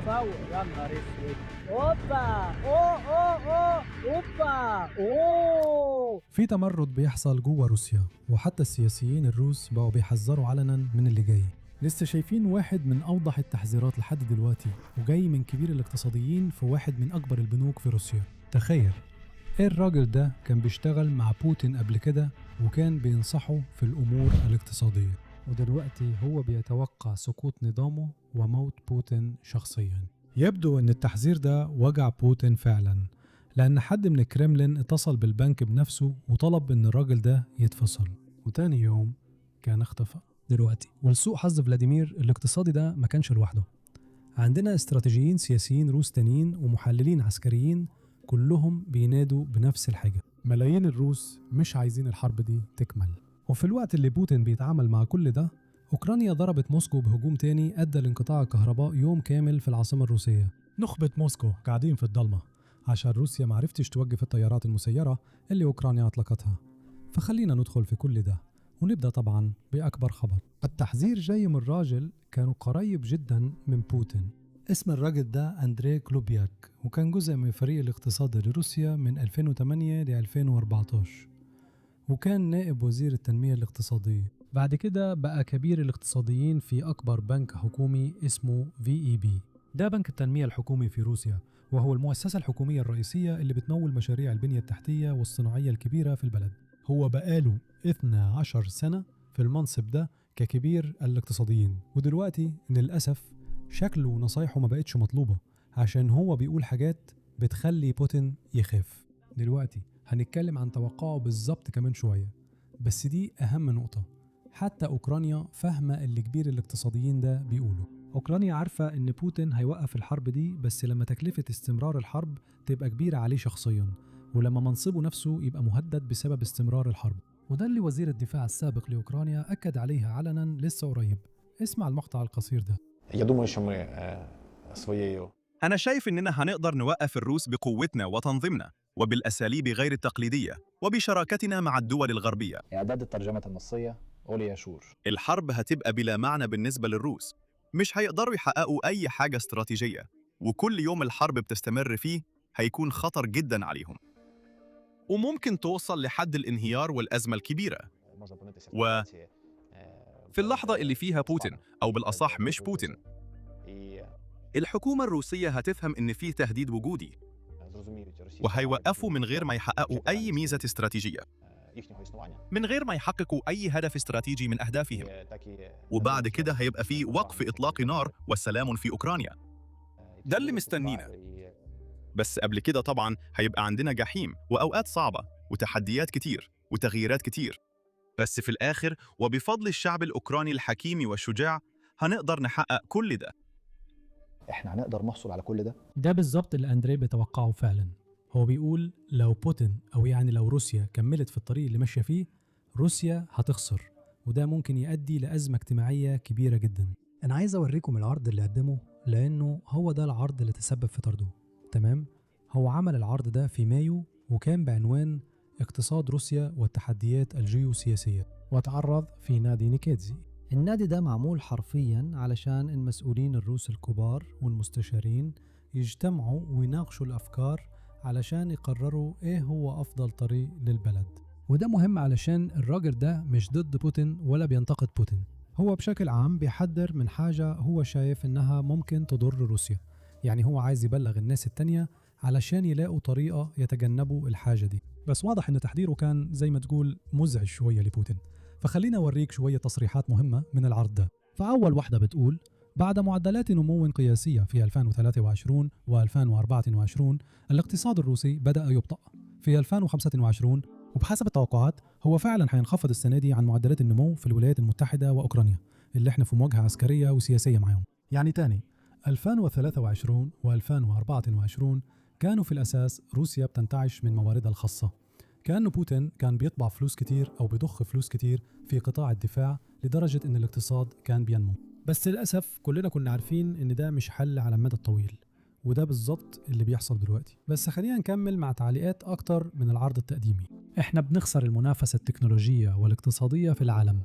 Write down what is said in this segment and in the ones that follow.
تصور يا نهار اسود. اوبا اوه اوه اوه اوبا اوه. في تمرد بيحصل جوه روسيا، وحتى السياسيين الروس بقوا بيحذروا علنا من اللي جاي. لسه شايفين واحد من أوضح التحذيرات لحد دلوقتي، وجاي من كبير الاقتصاديين في واحد من أكبر البنوك في روسيا. تخيل إيه الراجل ده كان بيشتغل مع بوتين قبل كده، وكان بينصحه في الأمور الاقتصادية، ودلوقتي هو بيتوقع سقوط نظامه وموت بوتين شخصيا. يبدو أن التحذير ده وجع بوتين فعلا، لأن حد من الكرملين اتصل بالبنك بنفسه وطلب أن الراجل ده يتفصل، وتاني يوم كان اختفى. دلوقتي ولسوء حظ فلاديمير الاقتصادي ده ما كانش لوحده. عندنا استراتيجيين سياسيين روس تانيين ومحللين عسكريين كلهم بينادوا بنفس الحاجة. ملايين الروس مش عايزين الحرب دي تكمل. وفي الوقت اللي بوتين بيتعامل مع كل ده، أوكرانيا ضربت موسكو بهجوم تاني أدى لانقطاع الكهرباء يوم كامل في العاصمة الروسية. نخبة موسكو قاعدين في الضلمة عشان روسيا معرفتش توقف الطيارات المسيرة اللي أوكرانيا أطلقتها. فخلينا ندخل في كل ده ونبدأ طبعا بأكبر خبر. التحذير جاي من راجل كانوا قريب جدا من بوتين. اسم الراجل ده أندري كلوبياك، وكان جزء من فريق الاقتصاد لروسيا من 2008 ل 2014، وكان نائب وزير التنمية الاقتصادية. بعد كده بقى كبير الاقتصاديين في أكبر بنك حكومي اسمه VEB. ده بنك التنمية الحكومي في روسيا، وهو المؤسسة الحكومية الرئيسية اللي بتمول مشاريع البنية التحتية والصناعية الكبيرة في البلد. هو بقاله 12 سنة في المنصب ده ككبير الاقتصاديين، ودلوقتي للأسف شكله ونصايحه ما بقتش مطلوبة، عشان هو بيقول حاجات بتخلي بوتين يخاف. دلوقتي هنتكلم عن توقعه بالظبط كمان شوية، بس دي أهم نقطة. حتى أوكرانيا فاهمة اللي كبير الاقتصاديين ده بيقوله. أوكرانيا عارفة إن بوتين هيوقف الحرب دي، بس لما تكلفة استمرار الحرب تبقى كبيرة عليه شخصياً، ولما منصبه نفسه يبقى مهدد بسبب استمرار الحرب. وده اللي وزير الدفاع السابق لأوكرانيا أكد عليها علناً لسه قريب. اسمع المقطع القصير ده. أنا شايف إننا هنقدر نوقف الروس بقوتنا وتنظيمنا وبالأساليب غير التقليدية وبشراكتنا مع الدول الغربية. إعداد الترجمة النصية أوليا شور. الحرب هتبقى بلا معنى بالنسبة للروس، مش هيقدروا يحققوا أي حاجة استراتيجية، وكل يوم الحرب بتستمر فيه هيكون خطر جدا عليهم، وممكن توصل لحد الانهيار والأزمة الكبيرة. في اللحظة اللي فيها بوتين، أو بالأصح مش بوتين، الحكومة الروسية هتفهم إن فيه تهديد وجودي، وهيوقفوا من غير ما يحققوا أي ميزة استراتيجية، من غير ما يحققوا أي هدف استراتيجي من أهدافهم. وبعد كده هيبقى فيه وقف إطلاق نار والسلام في أوكرانيا. ده اللي مستنينا. بس قبل كده طبعاً هيبقى عندنا جحيم وأوقات صعبة وتحديات كتير وتغييرات كتير، بس في الآخر وبفضل الشعب الأوكراني الحكيم والشجاع هنقدر نحقق كل ده. إحنا هنقدر نحصل على كل ده؟ ده بالظبط اللي أندري بيتوقعه فعلا. هو بيقول لو بوتين، أو يعني لو روسيا كملت في الطريق اللي ماشية فيه، روسيا هتخسر، وده ممكن يؤدي لأزمة اجتماعية كبيرة جدا. أنا عايز أوريكم العرض اللي قدمه، لأنه هو ده العرض اللي تسبب في طرده. تمام؟ هو عمل العرض ده في مايو، وكان بعنوان اقتصاد روسيا والتحديات الجيوسياسية، واتعرض في نادي نيكيتزي. النادي ده معمول حرفياً علشان المسؤولين الروس الكبار والمستشارين يجتمعوا ويناقشوا الأفكار علشان يقرروا إيه هو أفضل طريق للبلد. وده مهم علشان الراجل ده مش ضد بوتين ولا بينتقد بوتين، هو بشكل عام بيحذر من حاجة هو شايف إنها ممكن تضر روسيا. يعني هو عايز يبلغ الناس التانية علشان يلاقوا طريقة يتجنبوا الحاجة دي. بس واضح إن تحذيره كان زي ما تقول مزعج شوية لبوتين. فخلينا أوريك شوية تصريحات مهمة من العرض ده. فأول واحدة بتقول: بعد معدلات نمو قياسية في 2023 و2024 الاقتصاد الروسي بدأ يبطأ في 2025، وبحسب التوقعات هو فعلا حينخفض السنة دي عن معدلات النمو في الولايات المتحدة وأوكرانيا اللي احنا في مواجهة عسكرية وسياسية معهم. يعني تاني 2023 و2024 كانوا في الأساس روسيا بتنتعش من مواردها الخاصة، كأنه بوتين كان بيطبع فلوس كتير أو بيضخ فلوس كتير في قطاع الدفاع لدرجة إن الاقتصاد كان بينمو. بس للأسف كلنا كنا عارفين إن ده مش حل على المدى الطويل، وده بالظبط اللي بيحصل دلوقتي. بس خلينا نكمل مع تعليقات أكتر من العرض التقديمي. إحنا بنخسر المنافسة التكنولوجية والاقتصادية في العالم،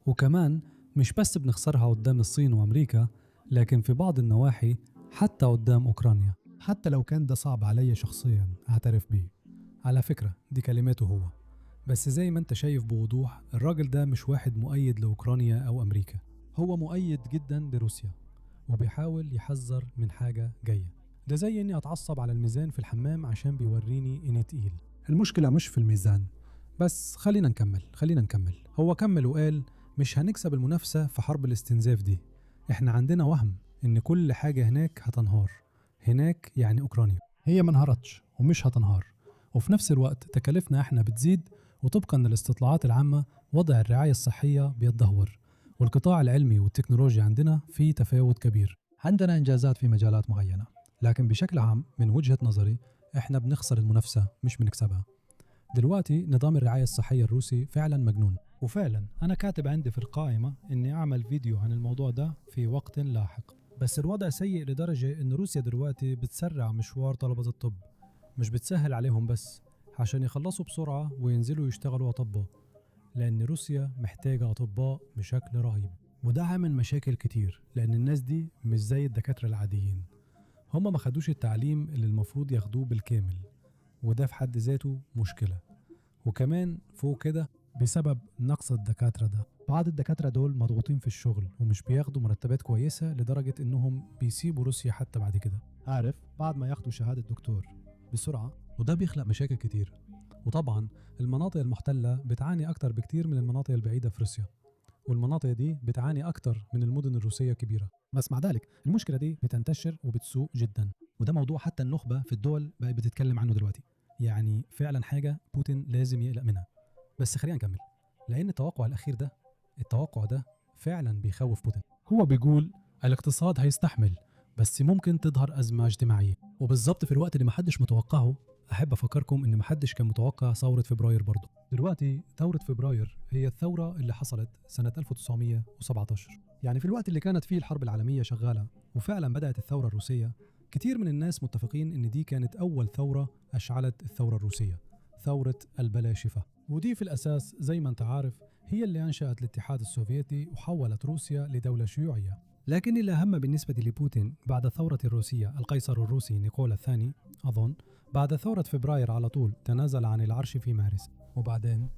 وكمان مش بس بنخسرها قدام الصين وأمريكا، لكن في بعض النواحي حتى قدام أوكرانيا، حتى لو كان ده صعب علي شخصيا أعترف بيه. على فكرة دي كلماته هو، بس زي ما انت شايف بوضوح الراجل ده مش واحد مؤيد لأوكرانيا أو أمريكا، هو مؤيد جدا لروسيا وبيحاول يحذر من حاجة جاية. ده زي اني اتعصب على الميزان في الحمام عشان بيوريني اني تقيل. المشكلة مش في الميزان، بس خلينا نكمل. هو كمل وقال مش هنكسب المنافسة في حرب الاستنزاف دي، احنا عندنا وهم ان كل حاجة هناك هتنهار. هناك يعني أوكرانيا، هي ما انهارتش ومش هتنهار، وفي نفس الوقت تكاليفنا احنا بتزيد، وطبقا للاستطلاعات العامة وضع الرعاية الصحية بيتدهور، والقطاع العلمي والتكنولوجيا عندنا في تفاوت كبير. عندنا إنجازات في مجالات معينة، لكن بشكل عام من وجهة نظري احنا بنخسر المنافسة مش بنكسبها. دلوقتي نظام الرعاية الصحية الروسي فعلا مجنون، وفعلا أنا كاتب عندي في القائمة إني أعمل فيديو عن الموضوع ده في وقت لاحق. بس الوضع سيء لدرجة إن روسيا دلوقتي بتسرع مشوار طلبة الطب، مش بتسهل عليهم بس عشان يخلصوا بسرعة وينزلوا يشتغلوا أطباء، لأن روسيا محتاجة أطباء بشكل رهيب. وده عامل مشاكل كتير، لأن الناس دي مش زي الدكاترة العاديين، هم ما خدوش التعليم اللي المفروض ياخدوه بالكامل، وده في حد ذاته مشكلة. وكمان فوق كده بسبب نقص الدكاترة ده، بعض الدكاترة دول مضغوطين في الشغل ومش بياخدوا مرتبات كويسة لدرجة إنهم بيسيبوا روسيا حتى بعد كده، عارف، بعد ما ياخدوا شهادة دكتور بسرعة، وده بيخلق مشاكل كتير. وطبعا المناطق المحتلة بتعاني أكتر بكتير من المناطق البعيدة في روسيا، والمناطق دي بتعاني أكتر من المدن الروسية الكبيرة. بس مع ذلك المشكلة دي بتنتشر وبتسوء جدا، وده موضوع حتى النخبة في الدول بقت بتتكلم عنه دلوقتي، يعني فعلا حاجة بوتين لازم يقلق منها. بس خلينا نكمل، لأن التوقع الأخير ده، التوقع ده فعلا بيخوف بوتين. هو بيقول الاقتصاد هيستحمل، بس ممكن تظهر أزمة اجتماعية، وبالظبط في الوقت اللي محدش متوقعه. أحب أفكركم إن محدش كان متوقع ثورة فبراير برضه. دلوقتي ثورة فبراير هي الثورة اللي حصلت سنة 1917، يعني في الوقت اللي كانت فيه الحرب العالمية شغالة وفعلا بدأت الثورة الروسية. كتير من الناس متفقين إن دي كانت أول ثورة أشعلت الثورة الروسية، ثورة البلاشفة. ودي في الأساس زي ما أنت عارف هي اللي أنشأت الاتحاد السوفيتي وحولت روسيا لدولة شيوعية. لكن الأهم بالنسبة لبوتين بعد الثورة الروسية، القيصر الروسي نيكولا الثاني أظن بعد ثورة فبراير على طول تنازل عن العرش في مارس، وبعدين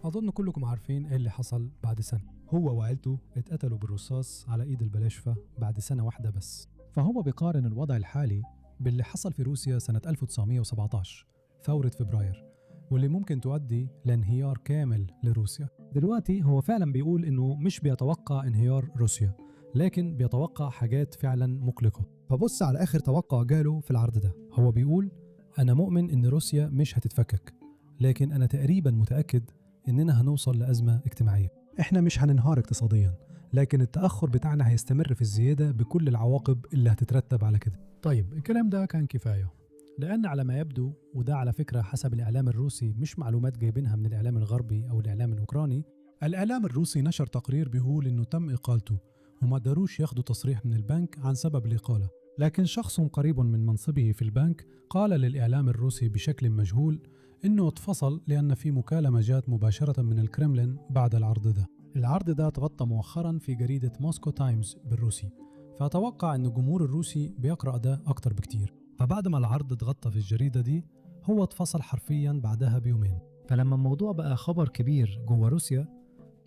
أظن كلكم عارفين إيه اللي حصل بعد سنة. هو وعائلته اتقتلوا بالرصاص على إيد البلاشفة بعد سنة واحدة بس. فهو بيقارن الوضع الحالي باللي حصل في روسيا سنة 1917، ثورة فبراير، واللي ممكن تؤدي لانهيار كامل لروسيا. دلوقتي هو فعلا بيقول إنه مش بيتوقع انهيار روسيا، لكن بيتوقع حاجات فعلا مقلقة. فبص على آخر توقع قاله في العرض ده، هو بيقول أنا مؤمن إن روسيا مش هتتفكك، لكن أنا تقريبا متأكد إننا هنوصل لأزمة اجتماعية. إحنا مش هننهار اقتصاديا، لكن التأخر بتاعنا هيستمر في الزيادة بكل العواقب اللي هتترتب على كده. طيب الكلام ده كان كفاية، لأن على ما يبدو، وده على فكرة حسب الإعلام الروسي مش معلومات جايبينها من الإعلام الغربي أو الإعلام الأوكراني، الإعلام الروسي نشر تقرير بيقول إنه تم إقالته وما قدروش ياخدوا تصريح من البنك عن سبب الإقالة. لكن شخص قريب من منصبه في البنك قال للإعلام الروسي بشكل مجهول إنه اتفصل لأن في مكالمة جات مباشرة من الكرملين بعد العرض ده. العرض ده تغطى مؤخرا في جريدة موسكو تايمز بالروسي، فأتوقع أن الجمهور الروسي بيقرأ ده أكتر بكتير. فبعد ما العرض اتغطى في الجريدة دي هو اتفصل حرفيا بعدها بيومين. فلما الموضوع بقى خبر كبير جوه روسيا،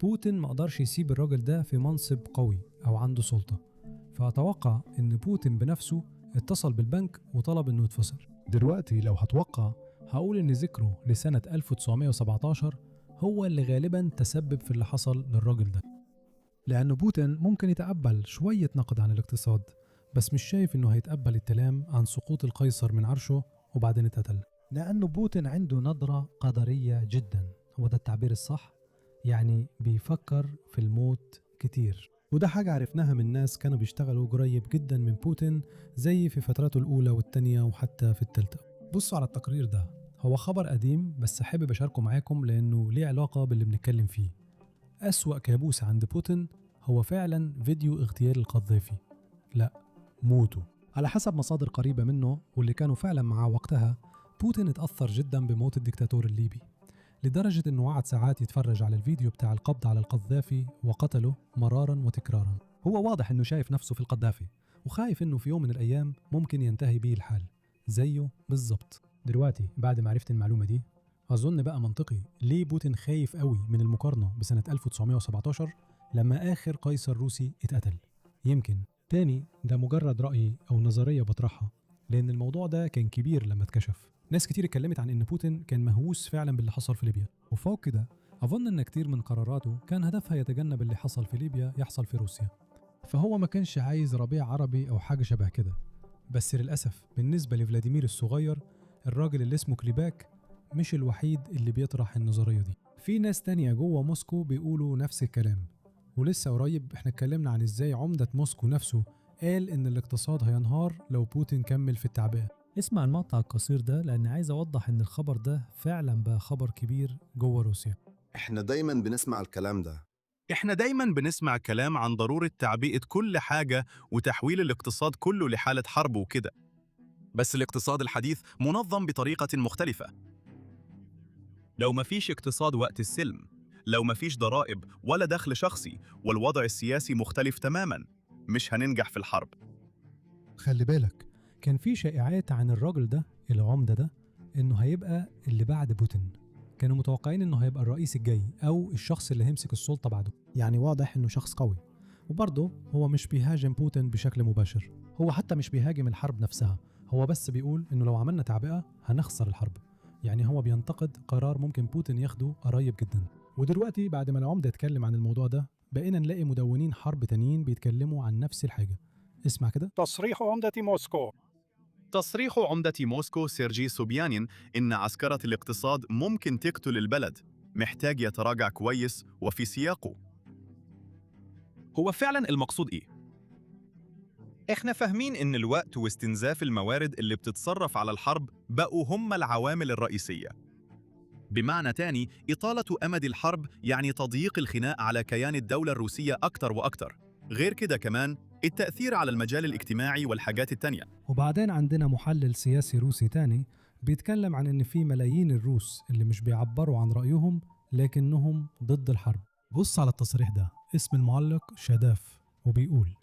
بوتين ما قدرش يسيب الراجل ده في منصب قوي أو عنده سلطة، فأتوقع أن بوتين بنفسه اتصل بالبنك وطلب أنه يتفصل. دلوقتي لو هتوقع هقول أن ذكره لسنة 1917 هو اللي غالبا تسبب في اللي حصل للراجل ده، لأنه بوتين ممكن يتقبل شوية نقد عن الاقتصاد، بس مش شايف أنه هيتقبل الكلام عن سقوط القيصر من عرشه وبعدين اتقتل، لأنه بوتين عنده نظرة قدرية جدا، هو ده التعبير الصح، يعني بيفكر في الموت كتير. وده حاجة عرفناها من ناس كانوا بيشتغلوا قريب جدا من بوتين، زي في فتراته الأولى والتانية وحتى في التالتة. بصوا على التقرير ده، هو خبر قديم بس حابب أشاركه معاكم لأنه ليه علاقة باللي بنتكلم فيه. أسوأ كابوس عند بوتين هو فعلا فيديو اغتيال القذافي، لا موته. على حسب مصادر قريبة منه واللي كانوا فعلا معاه وقتها، بوتين اتأثر جدا بموت الدكتاتور الليبي، لدرجة انه قعد ساعات يتفرج على الفيديو بتاع القبض على القذافي وقتله مرارا وتكرارا. هو واضح انه شايف نفسه في القذافي، وخايف إنه في يوم من الأيام ممكن ينتهي بيه الحال زيه بالظبط. دلوقتي بعد ما عرفت المعلومة دي أظن بقى منطقي ليه بوتين خايف قوي من المقارنة بسنة 1917 لما آخر قيصر روسي اتقتل. يمكن تاني ده مجرد رأي أو نظرية بطرحها، لأن الموضوع ده كان كبير لما اتكشف. ناس كتير اتكلمت عن إن بوتين كان مهووس فعلا باللي حصل في ليبيا، وفوق كده أظن إن كتير من قراراته كان هدفها يتجنب اللي حصل في ليبيا يحصل في روسيا، فهو ما كانش عايز ربيع عربي أو حاجة شبه كده. بس للأسف بالنسبة لفلاديمير الصغير، الراجل اللي اسمه كليباك مش الوحيد اللي بيطرح النظرية دي. في ناس تانية جوه موسكو بيقولوا نفس الكلام، ولسه قريب احنا اتكلمنا عن ازاي عمدة موسكو نفسه قال ان الاقتصاد هينهار لو بوتين كمل في التعبئة. اسمع المقطع القصير ده لان عايز اوضح ان الخبر ده فعلا بقى خبر كبير جوه روسيا. احنا دايما بنسمع الكلام ده. إحنا دايماً بنسمع كلام عن ضرورة تعبئة كل حاجة وتحويل الاقتصاد كله لحالة حرب وكده. بس الاقتصاد الحديث منظم بطريقة مختلفة. لو مفيش اقتصاد وقت السلم، لو مفيش ضرائب ولا دخل شخصي والوضع السياسي مختلف تماماً، مش هننجح في الحرب. خلي بالك كان في شائعات عن الراجل ده العمدة ده انه هيبقى اللي بعد بوتين. كانوا متوقعين انه هيبقى الرئيس الجاي او الشخص اللي هيمسك السلطة بعده، يعني واضح انه شخص قوي. وبرضه هو مش بيهاجم بوتين بشكل مباشر، هو حتى مش بيهاجم الحرب نفسها، هو بس بيقول انه لو عملنا تعبئة هنخسر الحرب. يعني هو بينتقد قرار ممكن بوتين ياخده قريب جدا. ودلوقتي بعد ما العمدة اتكلم عن الموضوع ده بقينا نلاقي مدونين حرب تانيين بيتكلموا عن نفس الحاجة. اسمع كده. تصريح عمدة موسكو. تصريح عمدة موسكو سيرجي سوبيانين إن عسكرة الاقتصاد ممكن تقتل البلد، محتاج يتراجع كويس وفي سياقه. هو فعلاً المقصود إيه؟ إحنا فاهمين إن الوقت واستنزاف الموارد اللي بتتصرف على الحرب بقوا هم العوامل الرئيسية. بمعنى تاني، إطالة أمد الحرب يعني تضييق الخناق على كيان الدولة الروسية أكتر وأكتر. غير كده كمان التأثير على المجال الاجتماعي والحاجات التانية. وبعدين عندنا محلل سياسي روسي تاني بيتكلم عن ان في ملايين الروس اللي مش بيعبروا عن رأيهم لكنهم ضد الحرب. بص على التصريح ده، اسم المعلق شاداف، وبيقول: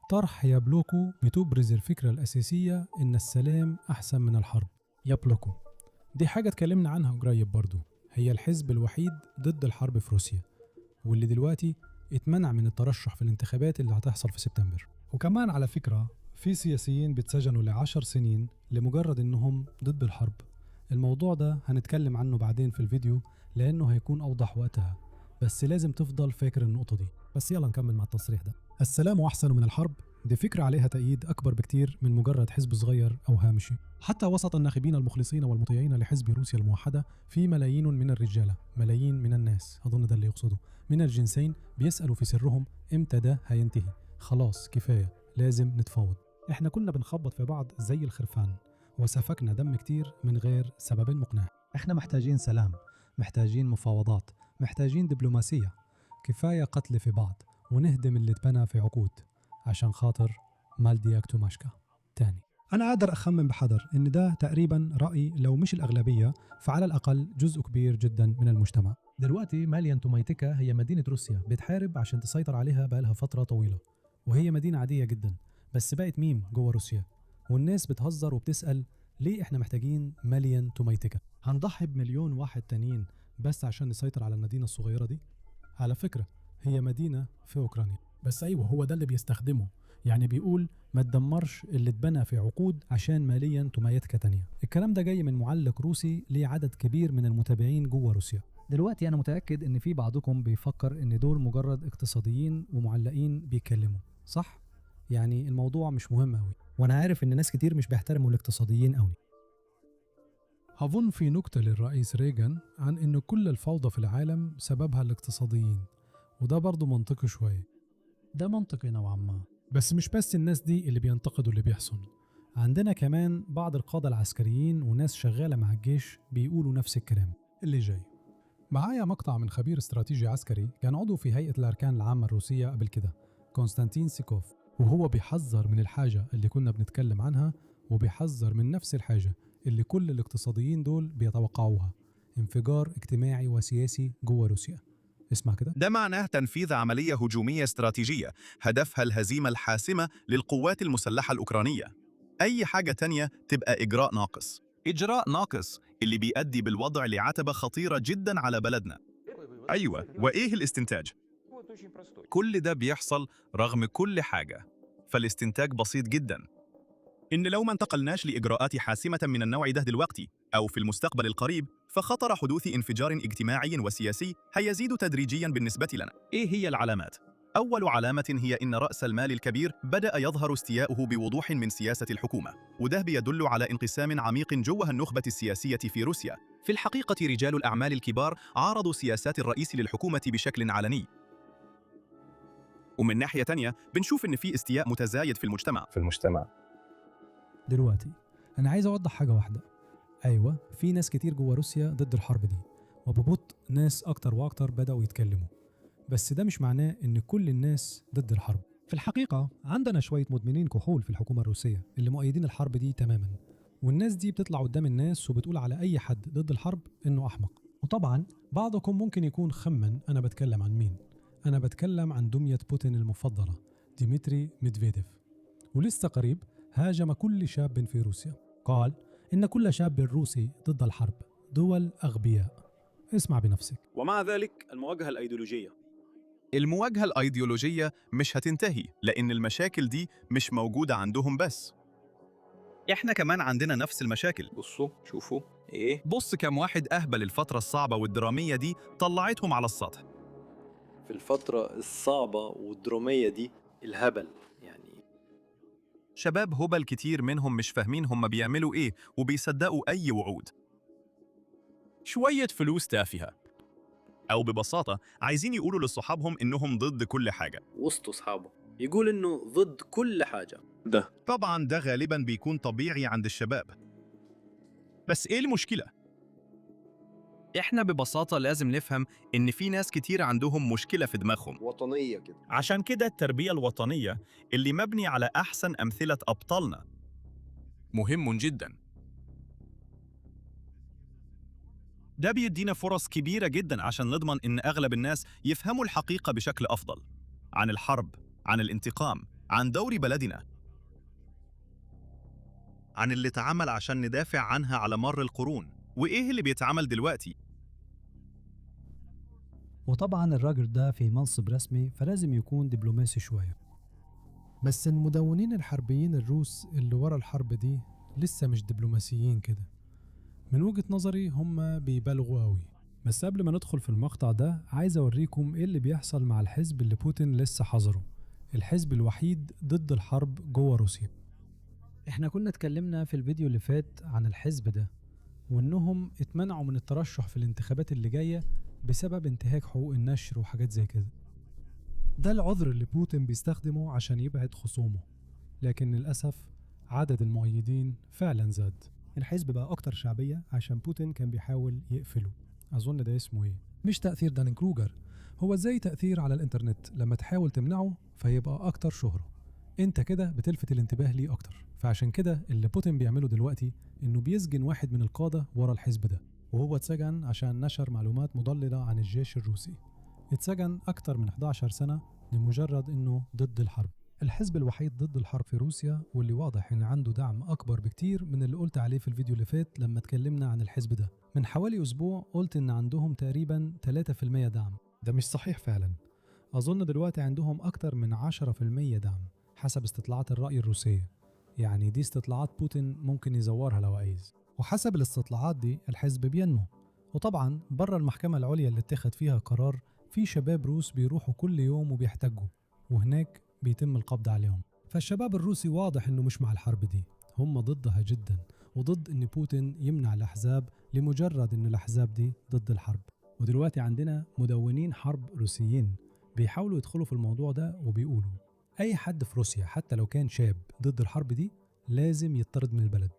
طرح يابلوكو بتبرز الفكرة الأساسية إن السلام أحسن من الحرب. يابلوكو دي حاجة اتكلمنا عنها قريب برضو، هي الحزب الوحيد ضد الحرب في روسيا، واللي دلوقتي اتمنع من الترشح في الانتخابات اللي هتحصل في سبتمبر. وكمان على فكرة في سياسيين بيتسجنوا ل10 سنين لمجرد إنهم ضد الحرب. الموضوع ده هنتكلم عنه بعدين في الفيديو لأنه هيكون أوضح وقتها، بس لازم تفضل فاكر النقطة دي. بس يلا نكمل مع التصريح ده. السلام أحسن من الحرب دي فكرة عليها تأييد أكبر بكتير من مجرد حزب صغير أو هامشي. حتى وسط الناخبين المخلصين والمطيعين لحزب روسيا الموحدة في ملايين من الرجالة، ملايين من الناس، أظن ده اللي يقصده، من الجنسين بيسألوا في سرهم إمتى ده هينتهي، خلاص كفاية، لازم نتفاوض. إحنا كنا بنخبط في بعض زي الخرفان وسفكنا دم كتير من غير سبب مقنع. إحنا محتاجين سلام، محتاجين مفاوضات، محتاجين دبلوماسية. كفاية قتل في بعض ونهدم اللي اتبنى في عقود عشان خاطر مالدياك توماشكا. تاني أنا قادر أخمن بحذر إن ده تقريبا رأي لو مش الأغلبية فعلى الأقل جزء كبير جدا من المجتمع. دلوقتي ماليان تومايتيكا هي مدينة روسيا بتحارب عشان تسيطر عليها بقالها فترة طويلة، وهي مدينة عادية جدا بس بقت ميم جوه روسيا، والناس بتهزر وبتسأل ليه إحنا محتاجين ماليان تومايتيكا؟ هنضحي بمليون واحد تانيين بس عشان نسيطر على المدينة الصغيرة دي؟ على فكرة هي مدينة في أوكرانيا، بس أيوه هو ده اللي بيستخدمه، يعني بيقول ما تدمرش اللي اتبنى في عقود عشان ماليا تومايتكا تانية. الكلام ده جاي من معلق روسي ليه عدد كبير من المتابعين جوه روسيا. دلوقتي أنا متأكد إن في بعضكم بيفكر إن دول مجرد اقتصاديين ومعلقين بيتكلموا، صح؟ يعني الموضوع مش مهم أوي، وأنا عارف إن ناس كتير مش بيحترموا الاقتصاديين أوي. هظن في نكتة للرئيس ريغان عن إن كل الفوضى في العالم سببها الاقتصاديين، وده برضو منطقي شوية. ده منطقي نوعا ما، بس مش بس الناس دي اللي بينتقدوا اللي بيحصل، عندنا كمان بعض القادة العسكريين وناس شغالة مع الجيش بيقولوا نفس الكلام اللي جاي. معايا مقطع من خبير استراتيجي عسكري كان عضو في هيئة الأركان العامة الروسية قبل كده، كونستانتين سيكوف، وهو بيحذر من الحاجة اللي كنا بنتكلم عنها، وبيحذر من نفس الحاجة اللي كل الاقتصاديين دول بيتوقعوها، انفجار اجتماعي وسياسي جوه روسيا. اسمع كده. ده معناه تنفيذ عملية هجومية استراتيجية هدفها الهزيمة الحاسمة للقوات المسلحة الأوكرانية. أي حاجة تانية تبقى إجراء ناقص. إجراء ناقص اللي بيؤدي بالوضع لعتبة خطيرة جدا على بلدنا. أيوة، وإيه الاستنتاج؟ كل ده بيحصل رغم كل حاجة، فالاستنتاج بسيط جدا. إن لو ما انتقلناش لإجراءات حاسمة من النوع ده دلوقتي أو في المستقبل القريب، فخطر حدوث انفجار اجتماعي وسياسي هيزيد تدريجيا بالنسبة لنا. إيه هي العلامات؟ أول علامة هي إن رأس المال الكبير بدأ يظهر استياؤه بوضوح من سياسة الحكومة، وده بيدل على انقسام عميق جوه النخبة السياسية في روسيا. في الحقيقة رجال الأعمال الكبار عارضوا سياسات الرئيس للحكومة بشكل علني. ومن ناحية تانية بنشوف إن في استياء متزايد في المجتمع. دلوقتي أنا عايز أوضح حاجة واحدة. أيوة، في ناس كتير جوه روسيا ضد الحرب دي، وببطء ناس أكتر وأكتر بدأوا يتكلموا، بس ده مش معناه إن كل الناس ضد الحرب. في الحقيقة عندنا شوية مدمنين كحول في الحكومة الروسية اللي مؤيدين الحرب دي تماما، والناس دي بتطلع قدام الناس وبتقول على أي حد ضد الحرب إنه أحمق. وطبعا بعضكم ممكن يكون خمن أنا بتكلم عن مين. أنا بتكلم عن دمية بوتين المفضلة، ديمتري ميدفيديف. ولسه قريب هاجم كل شاب في روسيا، قال إن كل شاب روسي ضد الحرب، دول أغبياء. اسمع بنفسك. ومع ذلك المواجهة الأيديولوجية مش هتنتهي، لأن المشاكل دي مش موجودة عندهم بس. إحنا كمان عندنا نفس المشاكل. بصوا شوفوا إيه. بص كم واحد أهبل الفترة الصعبة والدرامية دي طلعتهم على السطح. في الفترة الصعبة والدرامية دي الهبل يعني. شباب هبل كتير منهم مش فاهمين هم بيعملوا إيه وبيصدقوا أي وعود. شوية فلوس تافهة، أو ببساطة عايزين يقولوا لصحابهم إنهم ضد كل حاجة. وسط أصحابه يقول إنه ضد كل حاجة. طبعاً ده غالباً بيكون طبيعي عند الشباب. بس إيه المشكلة؟ إحنا ببساطة لازم نفهم إن في ناس كتير عندهم مشكلة في دماغهم وطنية كده. عشان كده التربية الوطنية اللي مبني على أحسن أمثلة أبطالنا مهم جداً. ده بيدينا فرص كبيرة جداً عشان نضمن إن أغلب الناس يفهموا الحقيقة بشكل أفضل عن الحرب، عن الانتقام، عن دور بلدنا، عن اللي اتعمل عشان ندافع عنها على مر القرون، وإيه اللي بيتعمل دلوقتي. وطبعا الراجل ده في منصب رسمي فلازم يكون دبلوماسي شوية. بس المدونين الحربيين الروس اللي ورا الحرب دي لسه مش دبلوماسيين كده. من وجهة نظري هم بيبالغوا قوي. بس قبل ما ندخل في المقطع ده عايز اوريكم ايه اللي بيحصل مع الحزب اللي بوتين لسه حظره، الحزب الوحيد ضد الحرب جوه روسيا. احنا كنا اتكلمنا في الفيديو اللي فات عن الحزب ده، وانهم اتمنعوا من الترشح في الانتخابات اللي جاية بسبب انتهاك حقوق النشر وحاجات زي كده. ده العذر اللي بوتين بيستخدمه عشان يبعد خصومه، لكن للأسف عدد المؤيدين فعلا زاد. الحزب بقى أكتر شعبية عشان بوتين كان بيحاول يقفله. أظن ده اسمه إيه؟ مش تأثير دانينج-كروجر، هو زي تأثير على الإنترنت، لما تحاول تمنعه فيبقى أكتر شهرة، أنت كده بتلفت الانتباه ليه أكتر. فعشان كده اللي بوتين بيعمله دلوقتي إنه بيسجن واحد من القادة ورا الحزب ده، وهو اتسجن عشان نشر معلومات مضللة عن الجيش الروسي. اتسجن أكتر من 11 سنة لمجرد إنه ضد الحرب. الحزب الوحيد ضد الحرب في روسيا، واللي واضح إن عنده دعم أكبر بكتير من اللي قلت عليه في الفيديو اللي فات لما اتكلمنا عن الحزب ده. من حوالي أسبوع قلت إن عندهم تقريبا 3% دعم. ده مش صحيح فعلا، أظن دلوقتي عندهم أكتر من 10% دعم حسب استطلاعات الرأي الروسية. يعني دي استطلاعات بوتين ممكن يزورها لو عايز. وحسب الاستطلاعات دي الحزب بينمو. وطبعا بره المحكمة العليا اللي اتخذ فيها قرار، في شباب روس بيروحوا كل يوم وبيحتجوا، وهناك بيتم القبض عليهم. فالشباب الروسي واضح انه مش مع الحرب دي، هم ضدها جدا، وضد ان بوتين يمنع الاحزاب لمجرد ان الاحزاب دي ضد الحرب. ودلوقتي عندنا مدونين حرب روسيين بيحاولوا يدخلوا في الموضوع ده، وبيقولوا اي حد في روسيا حتى لو كان شاب ضد الحرب دي لازم يطرد من البلد.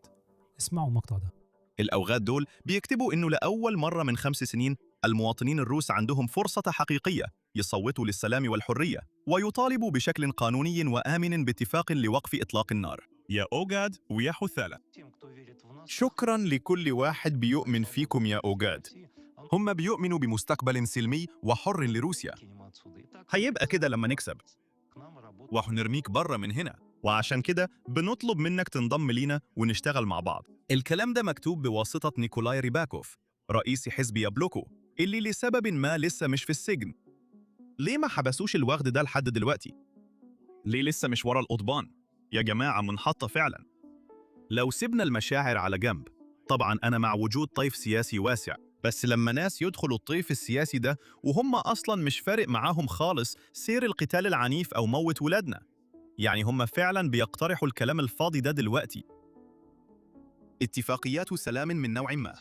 اسمعوا المقطع ده. الأوغاد دول بيكتبوا إنه لأول مرة من 5 سنين المواطنين الروس عندهم فرصة حقيقية يصوتوا للسلام والحرية، ويطالبوا بشكل قانوني وآمن باتفاق لوقف إطلاق النار. يا أوغاد ويا حثالة، شكراً لكل واحد بيؤمن فيكم يا أوغاد. هم بيؤمنوا بمستقبل سلمي وحر لروسيا. هيبقى كده لما نكسب وهنرميك بره من هنا، وعشان كده بنطلب منك تنضم لينا ونشتغل مع بعض. الكلام ده مكتوب بواسطة نيكولاي ريباكوف رئيس حزب يابلوكو اللي لسبب ما لسه مش في السجن. ليه ما حبسوش الوغد ده لحد دلوقتي؟ ليه لسه مش ورا القضبان؟ يا جماعة منحطة فعلا. لو سيبنا المشاعر على جنب، طبعا أنا مع وجود طيف سياسي واسع، بس لما ناس يدخلوا الطيف السياسي ده وهم أصلا مش فارق معاهم خالص سير القتال العنيف أو موت ولادنا، يعني هم فعلا بيقترحوا الكلام الفاضي ده دلوقتي. اتفاقيات سلام من نوع ما.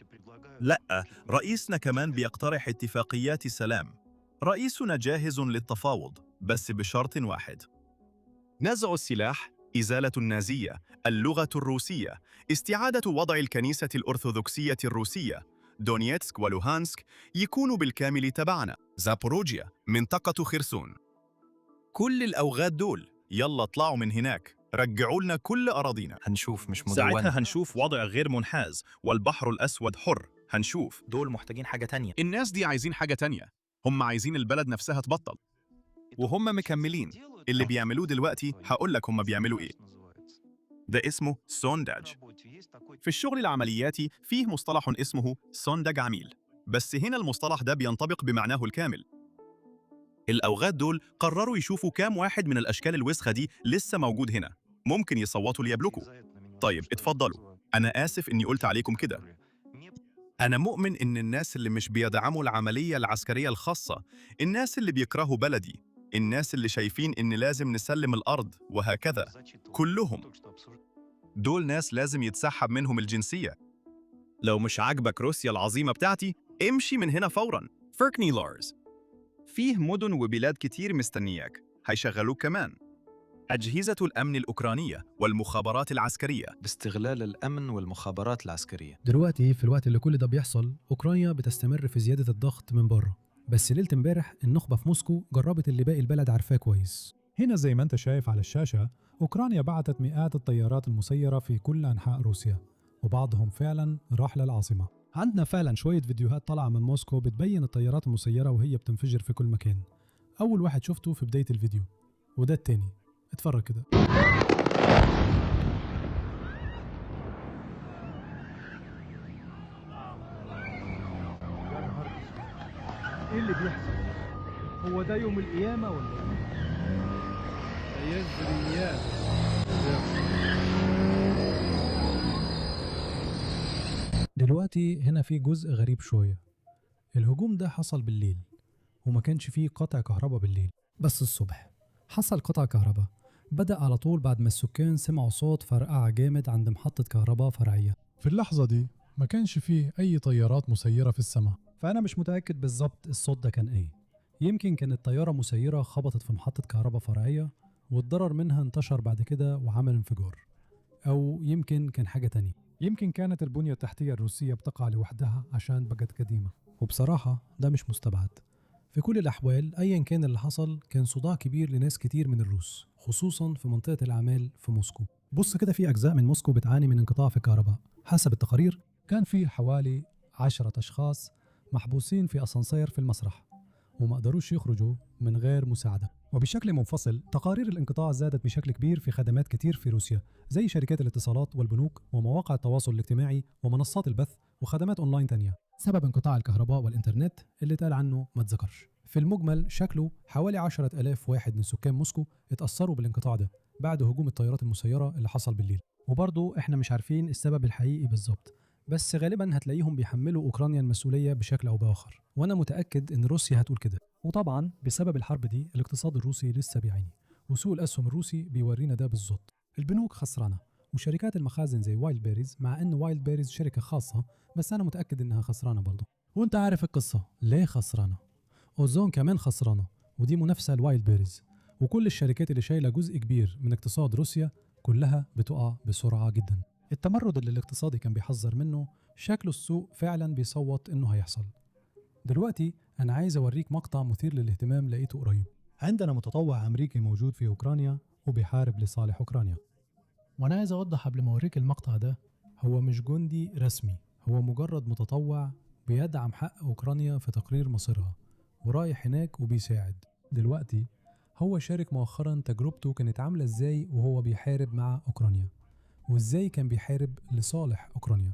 لا، رئيسنا كمان بيقترح اتفاقيات سلام. رئيسنا جاهز للتفاوض بس بشرط واحد: نزع السلاح، إزالة النازية، اللغة الروسية، استعادة وضع الكنيسة الأرثوذكسية الروسية، دونيتسك ولوهانسك يكونوا بالكامل تبعنا، زابوروجيا، منطقة خرسون. كل الأوغاد دول يلا اطلعوا من هناك، رجعوا لنا كل أراضينا. هنشوف مش مدونة. ساعتها هنشوف وضع غير منحاز والبحر الأسود حر. هنشوف دول محتاجين حاجة تانية. الناس دي عايزين حاجة تانية، هم عايزين البلد نفسها تبطل، وهم مكملين. اللي بيعملوه دلوقتي هقولك هم بيعملوا إيه. ده اسمه سونداج. في الشغل العملياتي فيه مصطلح اسمه سونداج عميل، بس هنا المصطلح ده بينطبق بمعناه الكامل. الأوغاد دول قرروا يشوفوا كام واحد من الأشكال الوسخة دي لسه موجود هنا، ممكن يصوتوا ليابلوكو. طيب اتفضلوا، أنا آسف إني قلت عليكم كده. أنا مؤمن إن الناس اللي مش بيدعموا العملية العسكرية الخاصة، الناس اللي بيكرهوا بلدي، الناس اللي شايفين إن لازم نسلم الأرض وهكذا، كلهم دول ناس لازم يتسحب منهم الجنسية. لو مش عاجبك روسيا العظيمة بتاعتي، امشي من هنا فوراً. فركني لارز. فيه مدن وبلاد كتير مستنياك، هيشغلوك كمان. أجهزة الأمن الأوكرانية والمخابرات العسكرية باستغلال الأمن والمخابرات العسكرية. دلوقتي في الوقت اللي كل ده بيحصل، أوكرانيا بتستمر في زيادة الضغط من بره. بس ليلة امبارح النخبة في موسكو جربت اللي باقي البلد عارفاه كويس. هنا زي ما انت شايف على الشاشة، أوكرانيا بعتت مئات الطيارات المسيرة في كل أنحاء روسيا، وبعضهم فعلا راح للعاصمة. عندنا فعلا شوية فيديوهات طالعة من موسكو بتبين الطيارات المسيرة وهي بتنفجر في كل مكان. أول واحد شفته في بداية الفيديو، وده التاني. اتفرج كده. ايه اللي بيحصل؟ هو ده يوم القيامة ولا ايه؟ يزريات. دلوقتي هنا في جزء غريب شوية. الهجوم ده حصل بالليل، وما كانش فيه قطع كهرباء بالليل، بس الصبح حصل قطع كهرباء. بدأ على طول بعد ما السكان سمعوا صوت فرقعة جامد عند محطة كهرباء فرعية. في اللحظة دي ما كانش فيه أي طيارات مسيرة في السماء، فأنا مش متأكد بالظبط الصوت ده كان إيه. يمكن كانت طيارة مسيرة خبطت في محطة كهرباء فرعية والضرر منها انتشر بعد كده وعمل انفجار، أو يمكن كان حاجة تانية. يمكن كانت البنية التحتية الروسية بتقع لوحدها عشان بقت قديمة، وبصراحة ده مش مستبعد. في كل الأحوال أيا كان اللي حصل، كان صداع كبير لناس كتير من الروس، خصوصا في منطقة الأعمال في موسكو. بص كده، في أجزاء من موسكو بتعاني من انقطاع في الكهرباء. حسب التقارير كان في حوالي 10 أشخاص محبوسين في أسانسير في المسرح، وما قدروش يخرجوا من غير مساعدة. وبشكل منفصل، تقارير الانقطاع زادت بشكل كبير في خدمات كتير في روسيا، زي شركات الاتصالات والبنوك ومواقع التواصل الاجتماعي ومنصات البث وخدمات أونلاين تانية. سبب انقطاع الكهرباء والإنترنت اللي اتقال عنه ما تذكرش. في المجمل شكله حوالي 10,000 واحد من سكان موسكو اتأثروا بالانقطاع ده بعد هجوم الطيارات المسيرة اللي حصل بالليل. وبرضه احنا مش عارفين السبب الحقيقي بالظبط، بس غالبا هتلاقيهم بيحملوا أوكرانيا المسؤولية بشكل أو بآخر، وأنا متأكد إن روسيا هتقول كده. وطبعا بسبب الحرب دي الاقتصاد الروسي لسه بيعاني، وسوق الأسهم الروسي بيورينا ده بالظبط. البنوك خسرانة، وشركات المخازن زي وايلد بيريز، مع إن وايلد بيريز شركة خاصة بس أنا متأكد إنها خسرانة برضه. وأنت عارف القصة ليه خسرانة. أوزون كمان خسرانة، ودي منافسة لوايلد بيريز. وكل الشركات اللي شايلة جزء كبير من اقتصاد روسيا كلها بتقع بسرعة جدا. التمرد اللي الاقتصادي كان بيحذر منه شكله السوق فعلا بيصوت إنه هيحصل. دلوقتي أنا عايز أوريك مقطع مثير للاهتمام لقيته قريب. عندنا متطوع أمريكي موجود في أوكرانيا وبيحارب لصالح أوكرانيا. وأنا عايز أوضح قبل ما أوريك المقطع ده، هو مش جندي رسمي، هو مجرد متطوع بيدعم حق أوكرانيا في تقرير مصيرها ورايح هناك وبيساعد. دلوقتي هو شارك مؤخرا تجربته كانت عاملة ازاي وهو بيحارب مع أوكرانيا، وازاي كان بيحارب لصالح أوكرانيا،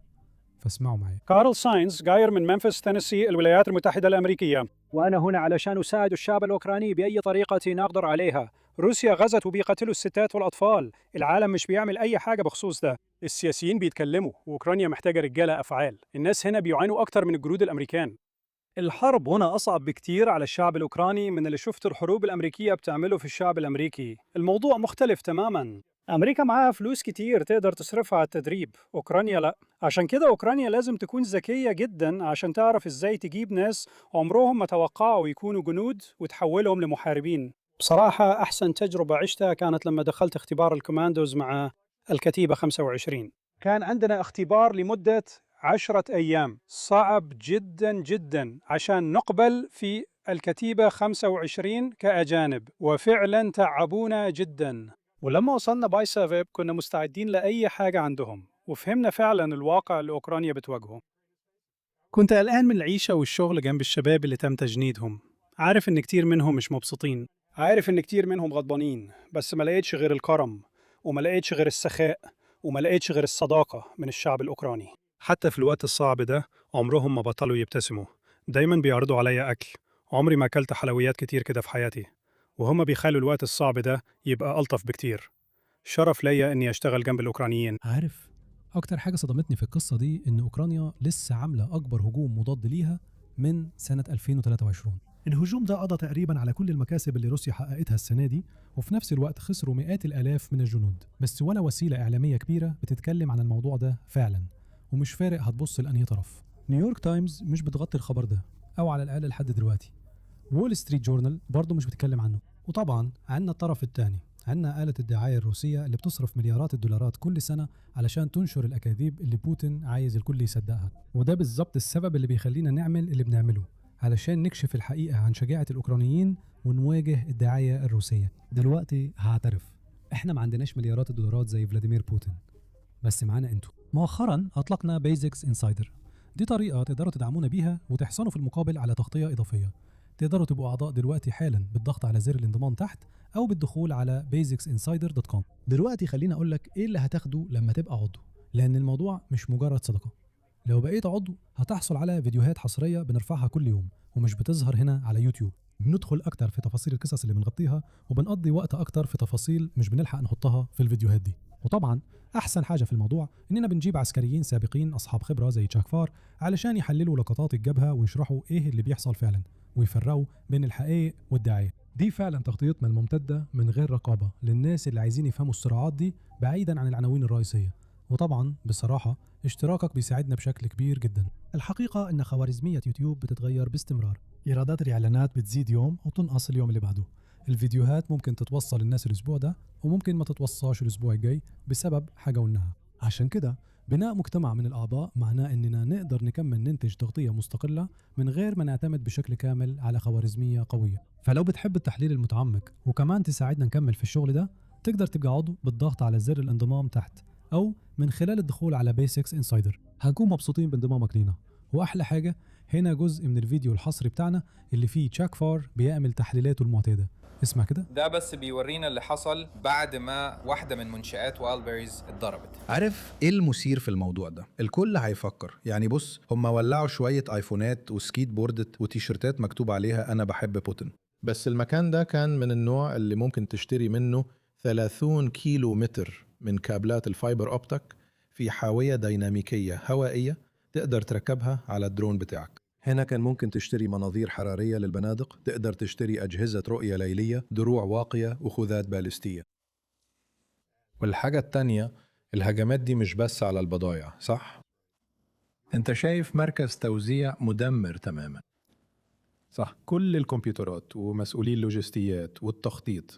فاسمعوا معايا. كارل ساينز جاير من ممفيس تينيسي الولايات المتحدة الأمريكية، وأنا هنا علشان أساعد الشعب الأوكراني بأي طريقة نقدر عليها. روسيا غزت وبيقتلوا الستات والأطفال، العالم مش بيعمل أي حاجة بخصوص ده. السياسيين بيتكلموا وأوكرانيا محتاجة رجالة أفعال. الناس هنا بيعانوا أكتر من الجنود الأمريكان. الحرب هنا أصعب بكتير على الشعب الأوكراني من اللي شفت الحروب الأمريكية بتعمله في الشعب الأمريكي. الموضوع مختلف تماماً. أمريكا معاها فلوس كتير تقدر تصرفها على التدريب، أوكرانيا لا. عشان كده أوكرانيا لازم تكون ذكية جداً عشان تعرف إزاي تجيب ناس عمرهم ما توقعوا يكونوا جنود وتحولهم لمحاربين. بصراحة أحسن تجربة عشتها كانت لما دخلت اختبار الكوماندوز مع الكتيبة 25. كان عندنا اختبار لمدة 10 أيام، صعب جداً جداً عشان نقبل في الكتيبة 25 كأجانب، وفعلاً تعبونا جداً. ولما وصلنا بايسافيب كنا مستعدين لأي حاجة عندهم، وفهمنا فعلاً الواقع اللي أوكرانيا بتواجهه. كنت قلقان من العيشة والشغل جنب الشباب اللي تم تجنيدهم، عارف إن كتير منهم مش مبسوطين، عارف إن كتير منهم غضبانين، بس ما لقيتش غير الكرم، وما لقيتش غير السخاء، وما لقيتش غير الصداقة من الشعب الأوكراني. حتى في الوقت الصعب ده عمرهم ما بطلوا يبتسموا، دايماً بيعرضوا عليا أكل. عمري ما أكلت حلويات كتير كده في حياتي، وهم بيخلوا الوقت الصعب ده يبقى ألطف بكتير. شرف ليا إني أشتغل جنب الأوكرانيين. عارف أكتر حاجة صدمتني في القصة دي إن أوكرانيا لسه عاملة أكبر هجوم مضاد ليها من سنة 2023. الهجوم ده قضى تقريبا على كل المكاسب اللي روسيا حققتها السنة دي، وفي نفس الوقت خسروا مئات الآلاف من الجنود، بس ولا وسيلة إعلامية كبيرة بتتكلم عن الموضوع ده فعلا، ومش فارق هتبص لأنهي طرف. نيويورك تايمز مش بتغطي الخبر ده، أو على الأقل لحد دلوقتي. وول ستريت جورنال برضه مش بتتكلم عنه. وطبعا عندنا الطرف الثاني، عندنا آلة الدعاية الروسية اللي بتصرف مليارات الدولارات كل سنة علشان تنشر الأكاذيب اللي بوتين عايز الكل يصدقها. وده بالظبط السبب اللي بيخلينا نعمل اللي بنعمله، علشان نكشف الحقيقة عن شجاعة الأوكرانيين ونواجه الدعاية الروسية. دلوقتي هعترف، احنا ما عندناش مليارات الدولارات زي فلاديمير بوتين، بس معانا انتوا. مؤخرا أطلقنا بيزكس انسايدر، دي طريقة تقدروا تدعمونا بيها وتحصلوا في المقابل على تغطية إضافية. تقدروا تبقوا أعضاء دلوقتي حالا بالضغط على زر الانضمام تحت، أو بالدخول على basicsinsider.com. دلوقتي خليني أقولك إيه اللي هتاخده لما تبقى عضو، لأن الموضوع مش مجرد صدقة. لو بقيت عضو هتحصل على فيديوهات حصرية بنرفعها كل يوم ومش بتظهر هنا على يوتيوب. بندخل أكتر في تفاصيل القصص اللي بنغطيها، وبنقضي وقت أكتر في تفاصيل مش بنلحق نحطها في الفيديوهات دي. وطبعا أحسن حاجة في الموضوع إننا بنجيب عسكريين سابقين أصحاب خبرة زي تشاك فار علشان يحللوا لقطات الجبهة ويشرحوا إيه اللي بيحصل فعلا، ويفرقوا بين الحقائق والدعاية. دي فعلا تغطيتنا الممتدة من غير رقابة للناس اللي عايزين يفهموا الصراعات دي بعيدا عن العناوين الرئيسية. وطبعا بصراحة اشتراكك بيساعدنا بشكل كبير جدا. الحقيقة ان خوارزمية يوتيوب بتتغير باستمرار، ايرادات الاعلانات بتزيد يوم وتنقص اليوم اللي بعده، الفيديوهات ممكن تتوصل للناس الاسبوع ده وممكن ما تتوصلش الاسبوع الجاي بسبب حاجة وإنها. عشان كده بناء مجتمع من الأعضاء معناه إننا نقدر نكمل ننتج تغطية مستقلة من غير ما نعتمد بشكل كامل على خوارزمية قوية. فلو بتحب التحليل المتعمق وكمان تساعدنا نكمل في الشغل ده، تقدر تبقى عضو بالضغط على زر الانضمام تحت، أو من خلال الدخول على بيسكس انسايدر. هنكون مبسوطين بانضمامك لينا. وأحلى حاجة، هنا جزء من الفيديو الحصري بتاعنا اللي فيه تشاك فار بيعمل تحليلاته المعتادة. اسمع كده. ده بس بيورينا اللي حصل بعد ما واحدة من منشآت والبيريز اتضربت. عارف ايه المثير في الموضوع ده؟ الكل هيفكر يعني بص، هم ولعوا شوية ايفونات وسكيت بوردت وتيشرتات مكتوب عليها انا بحب بوتين، بس المكان ده كان من النوع اللي ممكن تشتري منه 30 كيلو متر من كابلات الفايبر اوبتيك في حاوية ديناميكية هوائية تقدر تركبها على الدرون بتاعك. هنا كان ممكن تشتري مناظير حرارية للبنادق، تقدر تشتري أجهزة رؤية ليلية، دروع واقية وخوذات باليستية. والحاجة التانية، الهجمات دي مش بس على البضائع، صح؟ انت شايف مركز توزيع مدمر تماما، صح؟ كل الكمبيوترات ومسؤولي اللوجستيات والتخطيط.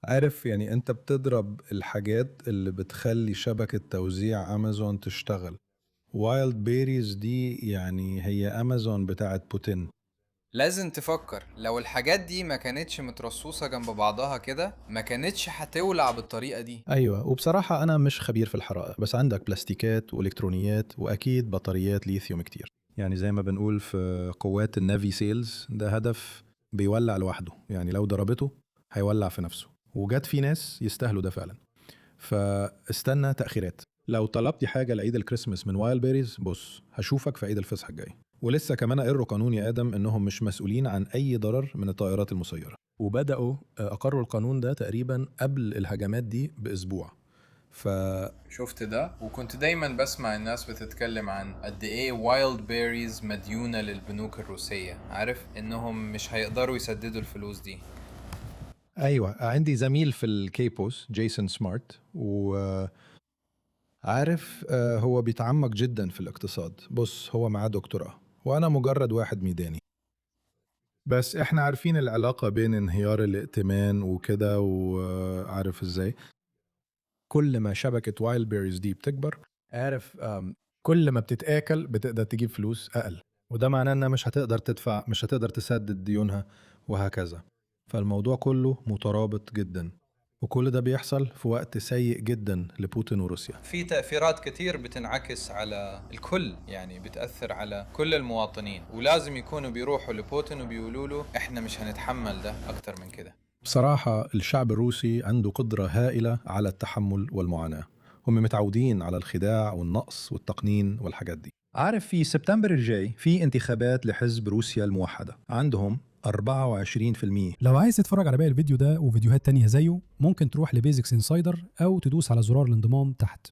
عارف يعني انت بتضرب الحاجات اللي بتخلي شبكة توزيع أمازون تشتغل. وايلد بيريز دي يعني هي أمازون بتاعت بوتين. لازم تفكر لو الحاجات دي ما كانتش مترصوصة جنب بعضها كده ما كانتش هتولع بالطريقة دي. ايوه، وبصراحه انا مش خبير في الحرائق، بس عندك بلاستيكات والكترونيات واكيد بطاريات ليثيوم كتير. يعني زي ما بنقول في قوات النافي سيلز، ده هدف بيولع لوحده، يعني لو ضربته هيولع في نفسه، وجات في ناس يستاهلوا ده فعلا. فاستنى تأخيرات. لو طلبتي حاجة لعيد الكريسماس من وايلد بيريز، بص هشوفك في عيد الفصح الجاي. ولسه كمان قروا قانون يا آدم إنهم مش مسؤولين عن أي ضرر من الطائرات المسيرة، وبدأوا أقروا القانون ده تقريبا قبل الهجمات دي بأسبوع. شفت ده، وكنت دايما بسمع الناس بتتكلم عن قد ايه وايلد بيريز مديونة للبنوك الروسية، عارف انهم مش هيقدروا يسددوا الفلوس دي. أيوة، عندي زميل في الكيبوس جيسون سمارت، وعارف هو بيتعمق جدا في الاقتصاد. بص هو معاه دكتوراه وأنا مجرد واحد ميداني، بس احنا عارفين العلاقة بين انهيار الائتمان وكده، وعارف ازاي كل ما شبكة وايلد بيريز دي بتكبر، عارف كل ما بتتآكل بتقدر تجيب فلوس أقل، وده معناه انها مش هتقدر تدفع، مش هتقدر تسدد ديونها وهكذا. فالموضوع كله مترابط جدا، وكل ده بيحصل في وقت سيء جدا لبوتين وروسيا. في تأثيرات كتير بتنعكس على الكل، يعني بتأثر على كل المواطنين، ولازم يكونوا بيروحوا لبوتين وبيقولوا له احنا مش هنتحمل ده أكتر من كده. بصراحة الشعب الروسي عنده قدرة هائلة على التحمل والمعاناة، هم متعودين على الخداع والنقص والتقنين والحاجات دي. عارف في سبتمبر الجاي في انتخابات لحزب روسيا الموحدة، عندهم 24%. لو عايز تتفرج على باقي الفيديو ده وفيديوهات تانية زيه، ممكن تروح لبيزكس انسايدر أو تدوس على زرار الانضمام تحت.